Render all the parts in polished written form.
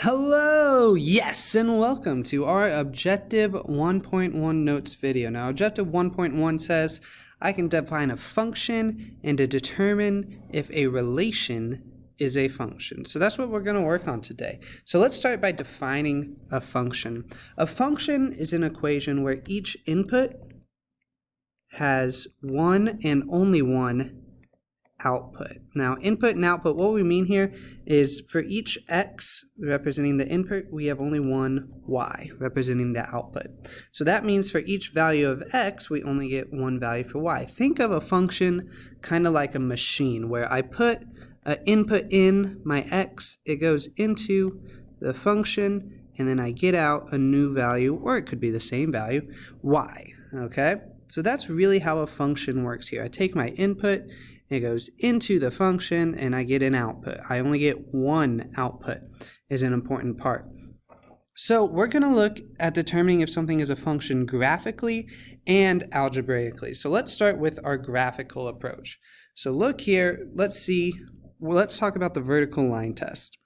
Hello, yes, and welcome to our Objective 1.1 Notes video. Now, Objective 1.1 says I can define a function and to determine if a relation is a function. So that's what we're going to work on today. So let's start by defining a function. A function is an equation where each input has one and only one output. Now, input and output, what we mean here is for each x representing the input, we have only one y representing the output. So that means for each value of x, we only get one value for y. Think of a function kind of like a machine where I put an input in my x, it goes into the function, and then I get out a new value, or it could be the same value, y. Okay? So that's really how a function works here. I take my input, it goes into the function, and I get an output. I only get one output is an important part. So we're going to look at determining if something is a function graphically and algebraically. So let's start with our graphical approach. So look here, let's talk about the vertical line test.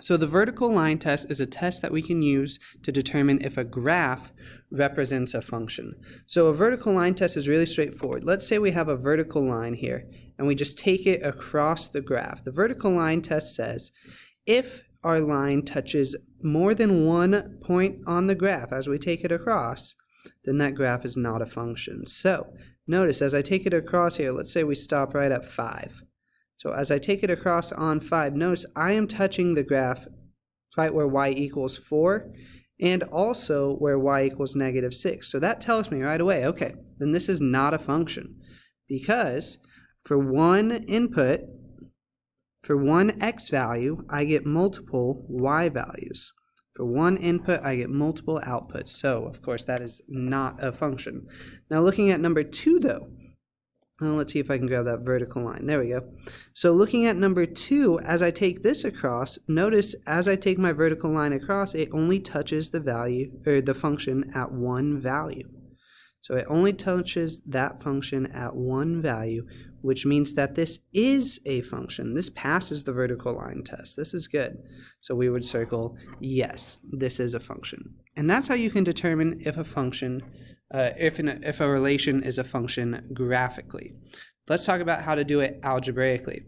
So the vertical line test is a test that we can use to determine if a graph represents a function. So a vertical line test is really straightforward. Let's say we have a vertical line here and we just take it across the graph. The vertical line test says if our line touches more than one point on the graph as we take it across, then that graph is not a function. So notice as I take it across here, let's say we stop right at 5. So as I take it across on 5, notice I am touching the graph right where y equals 4 and also where y equals -6. So that tells me right away, okay, then this is not a function because for one input, for one x value, I get multiple y values. For one input, I get multiple outputs. So, of course, that is not a function. Now looking at number 2, though. Well, let's see if I can grab that vertical line. There we go. So looking at number 2, as I take this across, notice as I take my vertical line across, it only touches the value or the function at one value. So it only touches that function at one value, which means that this is a function. This passes the vertical line test. This is good. So we would circle, yes, this is a function. And that's how you can determine if a function if a relation is a function graphically. Let's talk about how to do it algebraically.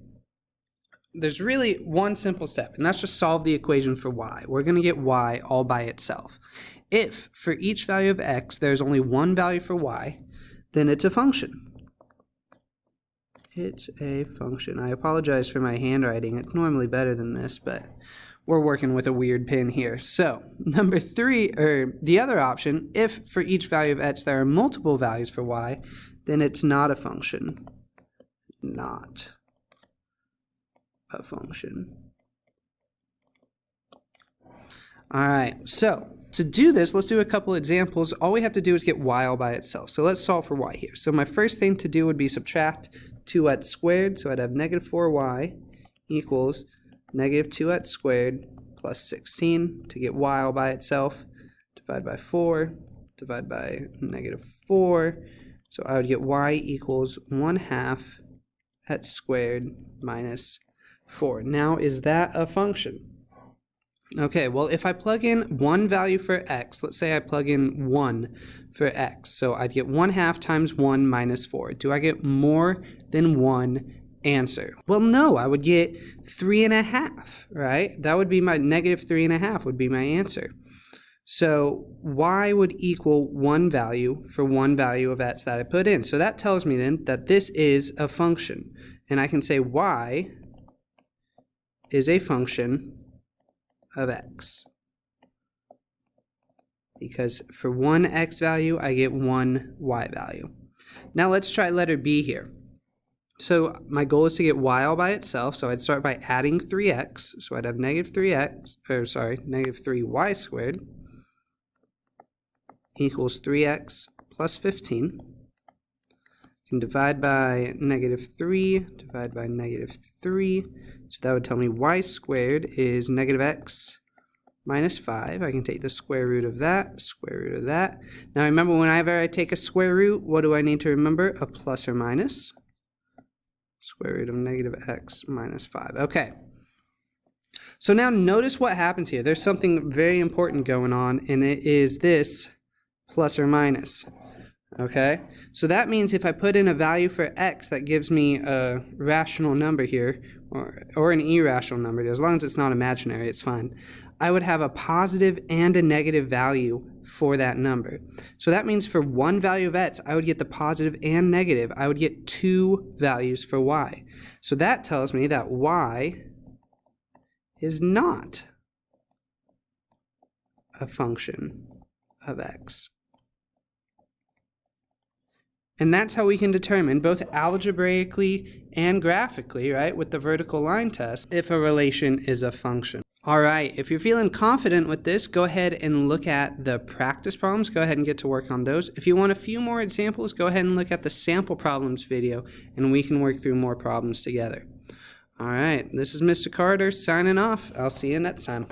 There's really one simple step, and that's just solve the equation for y. We're going to get y all by itself. If for each value of x there's only one value for y, then it's a function. It's a function. I apologize for my handwriting. It's normally better than this, but we're working with a weird pen here. So number 3, or the other option, if for each value of x there are multiple values for y, then it's not a function. Not a function. All right, so to do this, let's do a couple examples. All we have to do is get y all by itself. So let's solve for y here. So my first thing to do would be subtract 2x squared. So I'd have -4y equals -2x squared plus 16 to get y all by itself. Divide by 4, divide by -4. So I would get y equals 1/2 x squared minus 4. Now, is that a function? Okay, well, if I plug in one value for x, let's say I plug in 1 for x. So I'd get 1/2 times 1 minus 4. Do I get more than one answer? Well, no, I would get 3.5, right? That would be my -3.5 would be my answer. So y would equal one value for one value of x that I put in. So that tells me then that this is a function. And I can say y is a function of x. Because for one x value, I get one y value. Now let's try letter B here. So my goal is to get y all by itself, so I'd start by adding 3x. So I'd have -3y squared equals 3x plus 15. You can divide by -3, divide by -3. So that would tell me y squared is -x minus 5. I can take the square root of that, square root of that. Now remember, whenever I take a square root, what do I need to remember? A plus or minus. Square root of -x minus 5. Okay. So now notice what happens here. There's something very important going on, and it is this plus or minus. Okay, so that means if I put in a value for x, that gives me a rational number here, or an irrational number. As long as it's not imaginary, it's fine. I would have a positive and a negative value for that number. So that means for one value of x, I would get the positive and negative. I would get two values for y. So that tells me that y is not a function of x. And that's how we can determine, both algebraically and graphically, right, with the vertical line test, if a relation is a function. All right, if you're feeling confident with this, go ahead and look at the practice problems. Go ahead and get to work on those. If you want a few more examples, go ahead and look at the sample problems video, and we can work through more problems together. All right, this is Mr. Carter signing off. I'll see you next time.